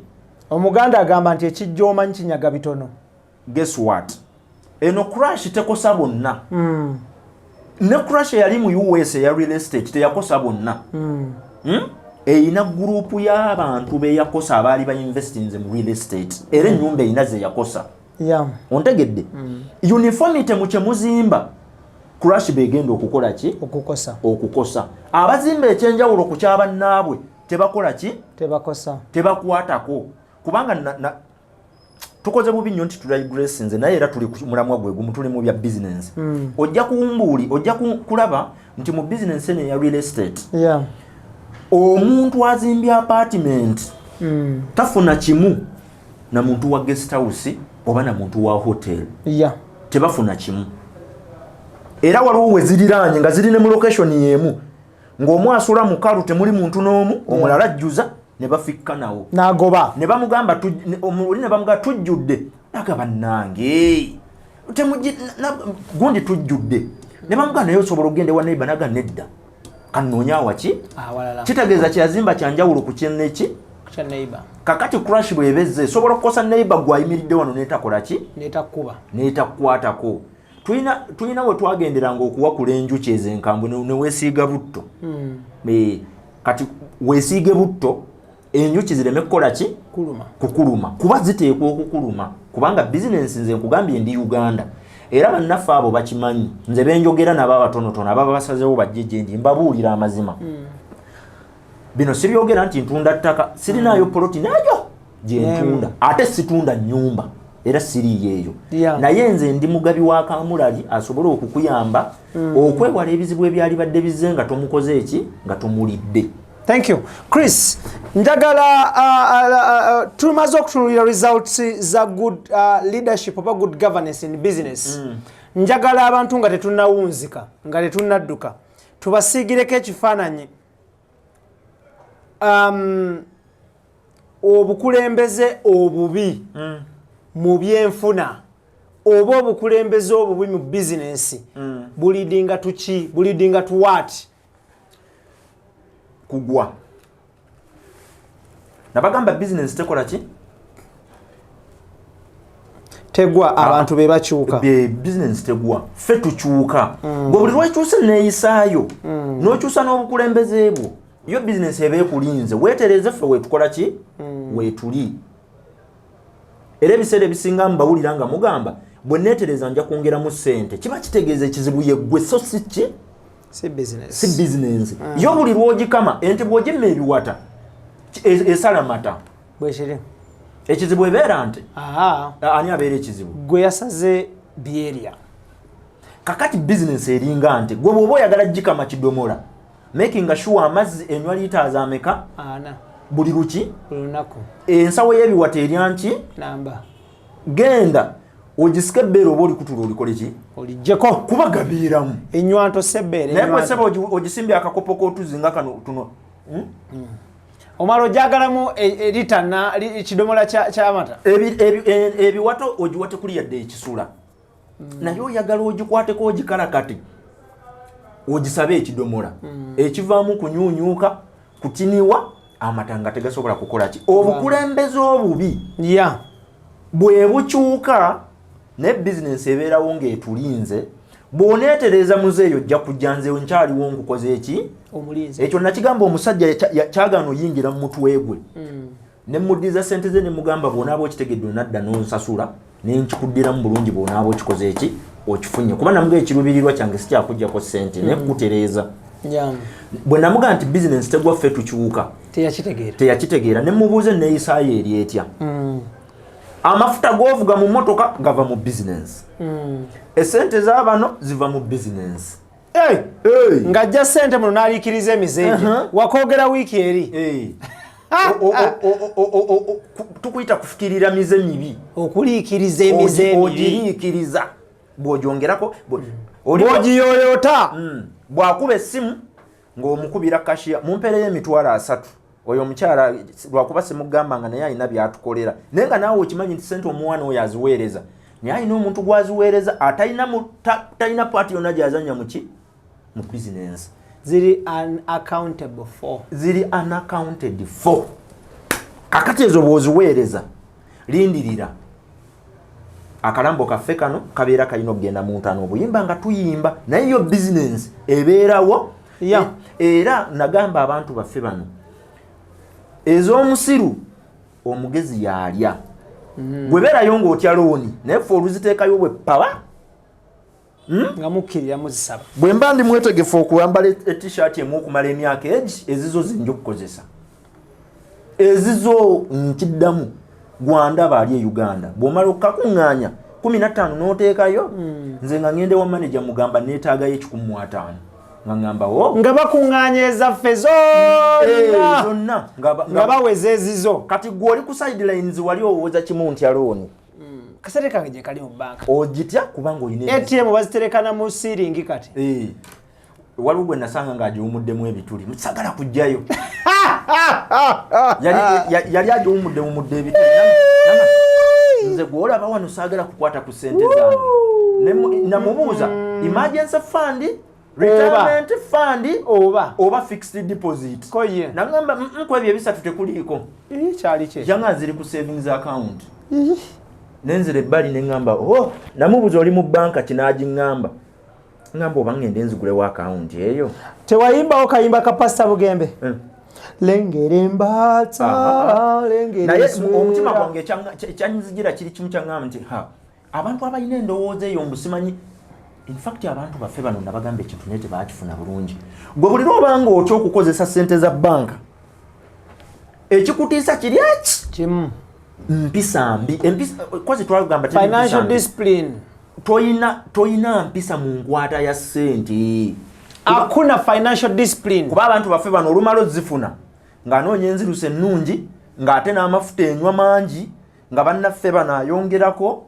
Omuganda agamba nti ekijja omanyi kinyaga bitono. Guess what? Eno crash tekosa bonna. Ne crash yali mu US ya real estate teyakosa bonna. Eina gurupu y'abantu beyakosa abaali ba investing mu real estate era ennyumba eina ze yakosa ontegedde uniformity mu kyemuzimba crash begenda okukola ki okukosa abazimba ekyenjawulo ku kyabannaabwe tebakola ki tebakwatako kubanga tukoze bubi nnyo nti tudigress nze naye era tuli mulamwa gwe gumu tuli mu bya business ojja kuwumbuuli ojja kulaba nti mu business eno ya real estate omuntu azimbye apartment tafuna kimu na muntu wa guest house oba na muntu wa hotel tebafuna kimu era waliwo weziriraanye nga ziri ne mu location yemu ng'omu asula mu kalu temuli muntu n'omu omulala ajjuza ne bafikka nawo n'agoba ne bamugamba omuli ne bamugamba tujjudde agaba nange gundi tujjudde ne bamugamba naye osobola okugenda ewa neighbor naga nedda kanoonya waki kitegeeza kyazimba kyanjawulo ku kyeneki kya neighbor kakati crash bwebezze sobola okukosa neighbor gwayimiridde wano neetakola ki neetakukwatako tulina we twagenderanga okuwakula enjuki ezenkambwe ne weesiiga butto kati weesiige butto enjuki zireme kukola ki kukuluma kuba ziteekwa okukuluma kubanga bizinensi nze nkugambye ndi Uganda era bannaffe abo bakimanyi nze benjogera nabo abatonotono ababa basazeewo bajje gye ndi mbabuulira amazima bino sibyogera nti ntunda ttaka sirinaayo poloti nayo gye ntunda ate situunda nnyumba era siriiyo eyo naye nze ndi mugabi wa kamulali asobole okukuyamba okwewala ebizibu ebyali badde bizze nga tomukoze eki nga tomulidde. Thank you. Chris, njagala tumaze okutunulira results za good leadership oba good governance in business. Njagala abantu nga tetunnawunzika nga tetunnadduka tubasiigireko ekifaananyi obukulembeze obubi mu byenfuna oba obukulembeze obubi mu bizinensi bulidinga tuki bulidinga tuwaati kugwa nabagamba bizinensi tekola ki tegwa abantu be bakyuka bizinensi tegwa ffe tukyuka gwe buli lwekyusa neeyisaayo n'okyusa n'obukulembeze bwo yo bizinensi eba ekulinze weetereze ffe weetukola ki weetuli era ebiseera ebisinga mbawulira nga mugamba bwe neetereza nja kwongeramu ssente kiba kitegeeza ekizibu yeggwe so si ki si bizinensi yo buli lwogikama ente bw'ogimma ebiwata esala mata bwekiri ekizibu ebeera nte ani abeera ekizibu gwe yasaze byerya kakati bizinensi eringa nte gwe bw'oba oyagala gikama kidomola making sure amazzi enywa liiters ameka buli luki lunaku ensawo y'ebiwata erya nki namba genda ogisika ebbeera oba olikutula olikole ki olijjeko kuba gabeeramu enywanto sebbeere naye bwe seba ogisimbye akakopo k'otuzinga kano tuno omala ojagalamu litana ekidomola ky'amata ebiwato ogiwate kuli yadde ekisula naye oyagala ogikwateko ogikalakate ogisabe ekidomola ekivaamu kunyuunyuuka kutiniwa amata nga tegasobola kukola ki obukulembeze obubi bwe bukyuka ne bizinensi ebeerawo ng'etulinze bw'oneetereza muzeeyo ojja kujja nze nkyaliwo nkukoze eki ekyo nakigamba omusajja kyagaana oyingira mu mutwe gwe ne muddiza ssente ze ne mugamba bw'onaaba okitegedde onadda n'onsasula ne nkikuddiramu bulungi bw'onaaba okikoze eki okifunye kuba namuga ekiruubirirwa kyange sikyakuggyako ssente naye kutereeza bwe namugaa nti bizinensi tegwa ffe tukyuka teyakitegeera ne mubuuze neeyisaayo eri etya amafuta g'ovuga mu mmotoka gava mu bizinensi esente z'abano ziva mu bizinensi ng'ajja ssente muno n'aliikiriza emizeege wakoogera wiiki eri tukuyita kufikirira mize mibi okuliikiriza emize mibi ogiriikiriza bw'ogyongerako bw'ogiyooyoota bw'akuba essimu ng'omukubira kashiya mumpeereyo emitwalo 3 oyo omukyala lwakuba simugamba nga naye alina byatukolera naye nga naawe okimanyi nti sente omuwana oyo aziweereza naye alina omuntu gwaziweereza talina paati yonna gyazanya muki mu bizinensi ziri unaccounted for kakati ezo bw'oziweereza lindirira akalambo kaffe kano kabeera kalina okugenda mu ntano obuyimba nga tuyimba naye yo bizinensi ebeerawo era nagamba abantu baffe bano ez'omusiru omugezi yalya bwebeerayo ng'otya looni naye ffe oluziteekayo bwe pawa nga mukkirira muzisaba bwe mba ndi mwetegefu okwambala etishaati emu okumala emyaka egi ezizo zinja okukozesa ezizo nkiddamu gwandaba ali e Uganda bw'omala okukakuŋŋaanya 15 n'oteekayo nze nga ngende wa manager mugamba neetaagayo 150 nga ngamba nga bakuŋŋaanya ezaffe zonna nga baweza ezizo kati gwe oli ku sidelines wali owooza kimu nti alooni kasete kange gye kali mu banka ogitya kubanga olina ATM baziterekana mu siiringi kati waliwo gwe nasanga ng'agiwumuddemu ebituli musagala kujjayo yali agiwumudde mumudde ebituli nze gwolaba wano saagala kukwata ku ssente zange namubuuza emergency fund retirement fund oba fixed deposit nagamba ku ebyo ebisatu tekuliiko yanga ziri ku savings account nenzira ebbali neŋŋamba namubuuza oli mu banka kinagiŋŋamba ngamba oba ngende nzigulewo akawunti eyo tewayimbawo kayimba ka Pastor Bugembe lengera embaata naye omutima gwange ekyanyizigira kiri kimu kyaŋŋamba nti abantu abalina endowooza eyo mbusimanyi infact abantu baffe bano nabagamba ekintu naye tebakifuna bulungi gwe buli lwobanga otya okukozesa ssente za banka ekikutiisa kiri eki kimu mpisa mbi kozi twagamba financial discipline toyina mpisa mu nkwata ya ssente akuna financial discipline kuba abantu baffe bano olumala ozifuna ng'anoonya enziruse ennungi ng'ate n'amafuta enywa mangi nga bannaffe bano ayongerako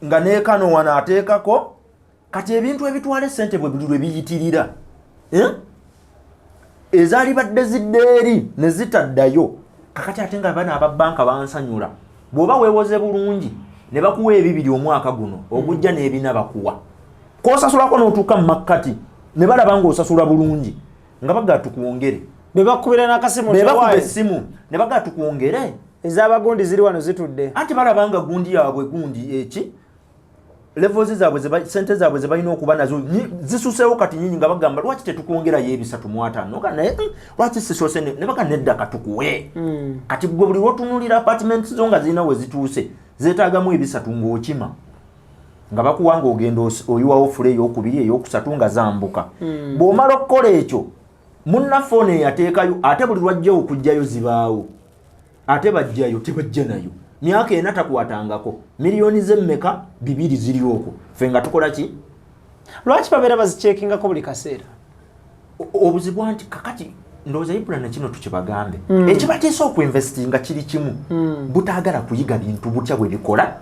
nga neekano wano ateekako kati ebintu ebitwala essente bwe buli lwe biyitirira ezaali badde ziddeeri ne zitaddayo kakati ate nga bana ababbanka bansanyula bw'oba weewoze bulungi ne bakuwa ebibiri omwaka guno ogujja n'ebina bakuwa k'osasulako n'otuuka mu makkati ne balaba ng'osasula bulungi nga bagaa tukwongere be bakubira n'akasimu bebakuba essimu ne bagaa tukwongere ez'abagundi ziri wano zitudde anti balaba nga gundi yaabwe gundi eki levels zaabwe sente zaabwe ze balina okuba nazo zisuseewo kati nyinyi nga bagamba lwaki tetukwongerayo 350 kana lwaki sisose ne baga nedda katukuwe kati gwe buli lwotunulira apartments zo nga zirina we zituuse zeetaagamu 300 ng'okima nga bakuwa ng'ogenda oyiwawo fule ey'okubiri ey'okusatu nga zambuka bw'omala okukola ekyo munnafone eyateekayo ate buli lwajjawo okujjayo zibaawo ate bajjayo tebajja nayo myaka ena takwatangako miliyoni z'emmeka 2 ziri okwo ffe nga tukola ki lwaki babeera baziceekingako buli kaseera obuzibu nti kakati ndowooza Ibrahim kino tukibagambe ekibatiisa okuinvestinga kiri kimu butaagala kuyiga bintu butya bwe bikola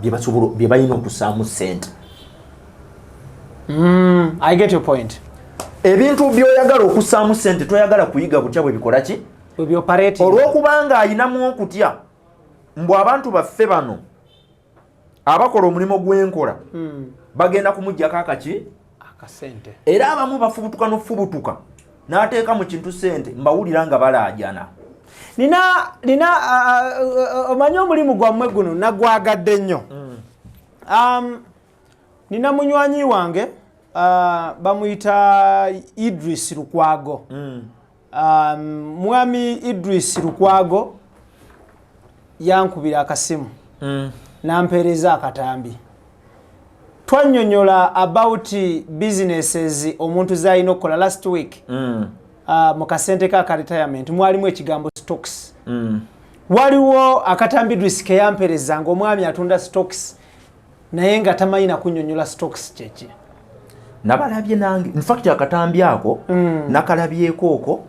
bye balina okussaamu ssente I get your point. Ebintu byoyagala okussaamu ssente toyagala kuyiga butya bwe bikola ki olw'okubanga ayinamu okutya mbw abantu baffe bano abakola omulimu gw'enkola bagenda kumuggyako akasente era abamu bafubutuka n'ofubutuka n'ateeka mu kintu ssente mbawulira nga balaajana nina omanyi omulimu gwammwe guno nagwagadde nnyo nina munywanyi wange bamuyita Idris Lukwago mwami Idris Lukwago yankubira akasimu nampeereza akatambi twannyonnyola about businesses omuntu z'alina okukola last week mu kasente ka retirement mwalimu ekigambo stocks waliwo akatambi Idris ke yampeereza ng'omwami atunda stocks naye nga tamanyi nakunnyonnyola stocks kyeki nabalabye nange in fact akatambi ako nakalabyeko okwo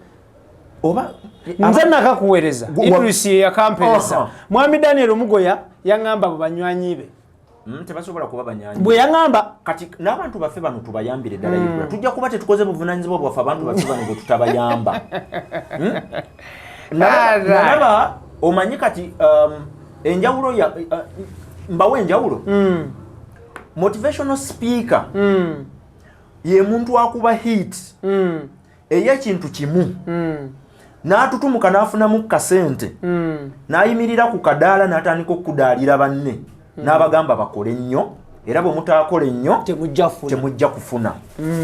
oba nze nakakuweereza Idris yakampeereza mwami Daniel Omugoya yaŋŋamba mu banywanyi be tebasobola kuba banywanyi bwe yaŋŋamba kati n'abantu baffe bano tubayambire ddala Ibula tujja kuba tetukoze buvunaanyizibwa bwaffe abantu baffe bano bwe tutabayamba nalaba omanyi kati enjawulo mbawo enjawulo motivational speaker ye muntu akuba hit ey'ekintu kimu n'atutumuka n'afunamu kasente n'ayimirira ku kadaala n'atandika okudaalira banne n'abagamba bakole nnyo era bwe mutaakole nnyo temujja kufuna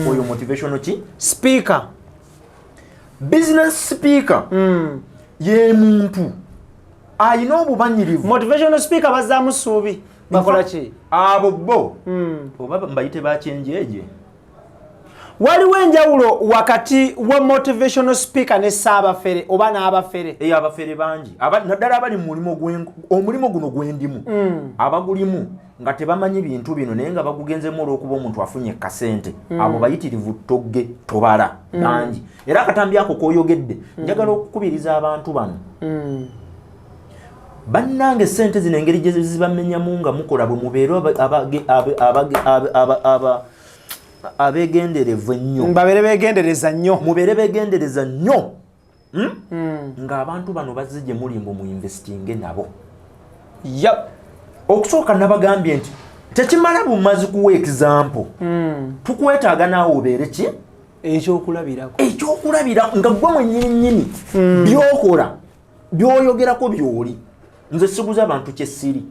oyo motivational speaker business speaker ye muntu ayina obumanyirivu motivational speaker bazaamu ssuubi bakola ki abo bo oba mbayite bakyenjeeje waliwo enjawulo wakati wa motivational speaker ne saabafere oba n'abafere abafere bangi naddala abali mu omulimu guno gwendimu abagulimu nga tebamanyi bintu bino naye nga bagugenzemu olw'okuba omuntu afunye kasente abo bayitirivu togge tobala bangi era akatambi ako k'oyogedde njagala okukubiriza abantu bano bannange sente zino engeri gye zibamenyamu nga mukola bwe mubeera abegenderevu ennyo mbabeere begendereza nnyo mubeere begendereza nnyo ng'abantu bano bazze gye muli mbu mu investinge nabo okusooka nabagambye nti tekimala bumazi kuwa example tukwetaaga naawe obeere ki ekyokulabira nga gwe mwennyini byokola byoyogerako byoli nze siguza abantu kyessiri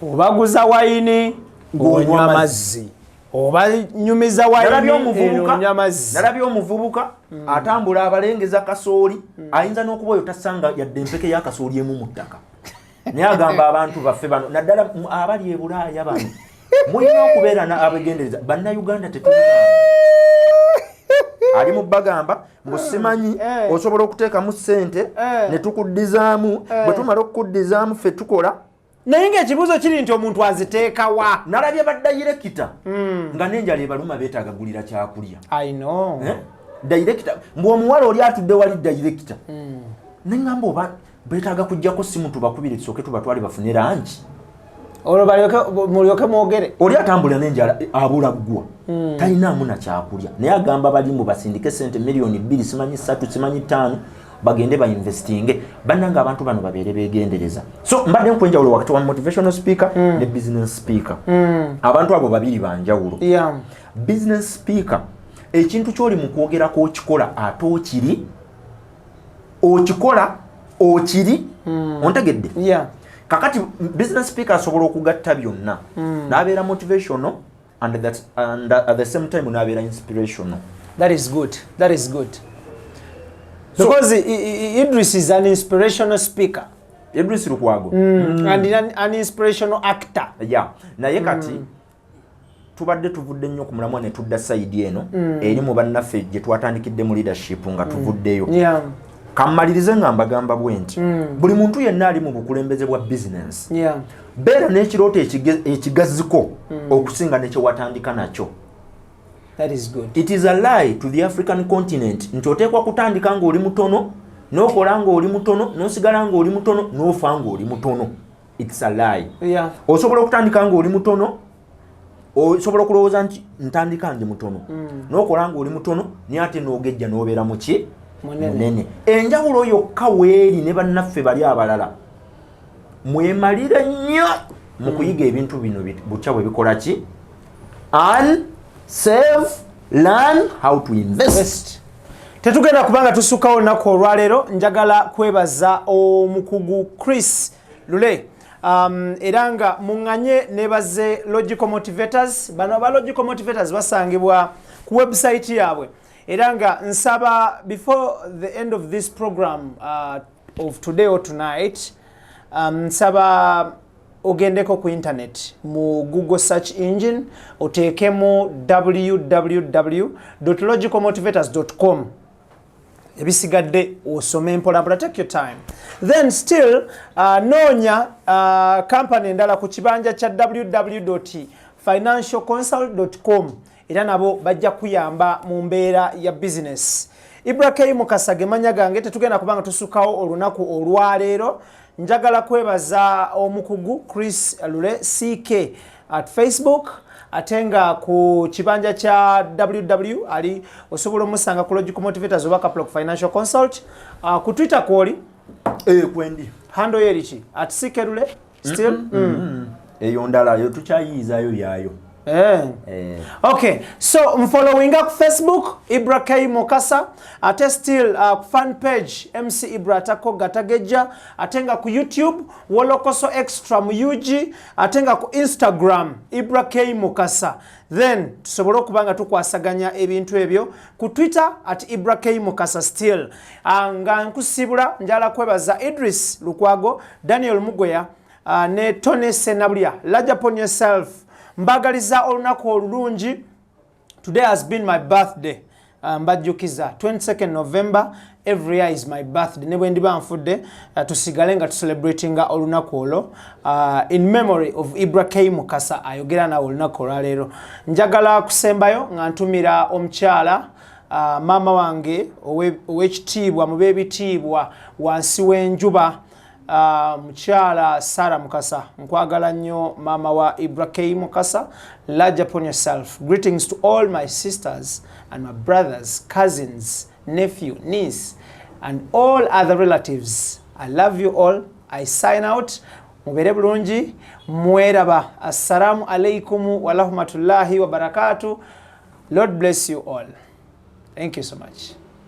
obaguza wayini ng'onywa amazzi oba nyumiza nalabye omuvubuka atambula abalengeza kasooli ayinza n'okuba oyo tasanga yadde empeke y'akasooli emu mu ttaka naye agamba abantu baffe bano naddala abali e Bulaaya bano mulina okubeera abegendereza bannayuganda tetulina ali mu bagamba mbu simanyi osobola okuteekamu ssente ne tukuddizaamu bwe tumala okukuddizaamu ffe tukola naye ng'ekibuuzo kiri nti omuntu aziteekawa nalabye badayirekita nga n'enjala ebaluma beetaaga gulira kyakulya dayirekita mbw omuwala oli atudde wali dayirekita neŋŋamba oba beetaaga kujjako simu tubakubire tusooke tubatwale bafune lanki olwo mulyoke mwogere oli atambula n'enjala abula ggwa talinaamu na kyakulya naye agamba balimu basindike sente miliyoni 2 simanyi 3 simanyi 5 bagende bainvestinge bannanga abantu bano babeere beegendereza so mbadde nkwenjawulo wakati wa motivational speaker ne business speaker abantu abo babiri banjawulo business speaker ekintu kyoli mu kwogerako okikola ate okiri ontegedde kakati business speaker asobola okugatta byonna n'abeera motivational and at the same time n'abeera inspirational. That is good because Idris is an inspirational speaker. Idris Lukwago and an inspirational actor. Naye kati tubadde tuvudde nnyo ku mulamwa ne tudda side eno eri mu bannaffe gye twatandikidde mu leadership nga tuvuddeyo. Kammalirize nga mbagamba bwe nti buli muntu yenna ali mu bukulembeze bwa business beera n'ekirooto ekigaziko okusinga ne kye watandika nakyo. That is good. It is a lie to the African continent nti oteekwa kutandika ng'oli mutono n'okola ng'oli mutono n'osigala ng'oli mutono n'ofa ng'oli mutono. It's a lie. Osobola okutandika ng'oli mutono osobola okulowooza nti ntandika ndi mutono n'okola ng'oli mutono naye ate n'ogejja n'obeera mu ki munene. Enjawulo yokka weeri ne bannaffe bali abalala mwemalire nnyo mu kuyiga ebintu bino butya bwe bikola ki save, learn how to invest. Tetugenda kubanga tusukawo olunaku olwaleero njagala kwebaza omukugu Chris Lule era nga muŋŋanye nebaze Logical Motivators. Bano aba Logical Motivators basangibwa ku website yaabwe era nga nsaba before the end of this program of today or tonight nsaba ogendeko ku internet mu Google search engine oteekemu www.logicalmotivators.com ebisigadde osome mpola take your time then still noonya company endala ku kibanja kya www.financialconsult.com era nabo bajja kuyamba mu mbeera ya business. Ibrahim Mukasa gemanya gange tetugenda kubanga tusukawo olunaku olwaleero. Njagala kwebaza omukugu Chris Lule CK at Facebook atenga ku kibanja kya www ali osobola omusanga ku Logical Motivators oba Caplok Financial Consult ku Twitter kwoli kwendi handle yerichi at CK Lule still eyo ndala yo tukyayiizayo byayo. Okay, so following up Facebook Ibrahim Mukasa ate still fan page MC Ibra Tako Gatageja atenga ku YouTube Wolokoso Extra mu UG atenga ku Instagram Ibrahim Mukasa then tusobola okubanga tukwasaganya ebintu ebyo ku Twitter at Ibrahim Mukasa still nga nkusibula njala kwebaza Idris Lukwago Daniel Mugoya ne Tony Senablia large upon yourself. Mbagaliza olunaku olulungi. Today has been my birthday. Mbajjukiza 22nd November every year is my birthday. Ne bwendi banfudde tusigale nga celebratinga olunaku olwo in memory of Ibrahim Mukasa ayogera na olunaku olwaleero. Njagala kusembayo nga ntumira omukyala mama wange ow'ekitiibwa mu b'ebitiibwa wansi w'enjuba Muchala Sara Mukasa. Nkwagala nnyo mama wa Ibrahim Mukasa. Large upon yourself. Greetings to all my sisters and my brothers, cousins, nephew, niece and all other relatives. I love you all. I sign out. Mubere bulungi mweraba. Assalamu alaikum wa rahmatullahi wa barakatuh. Lord bless you all. Thank you so much.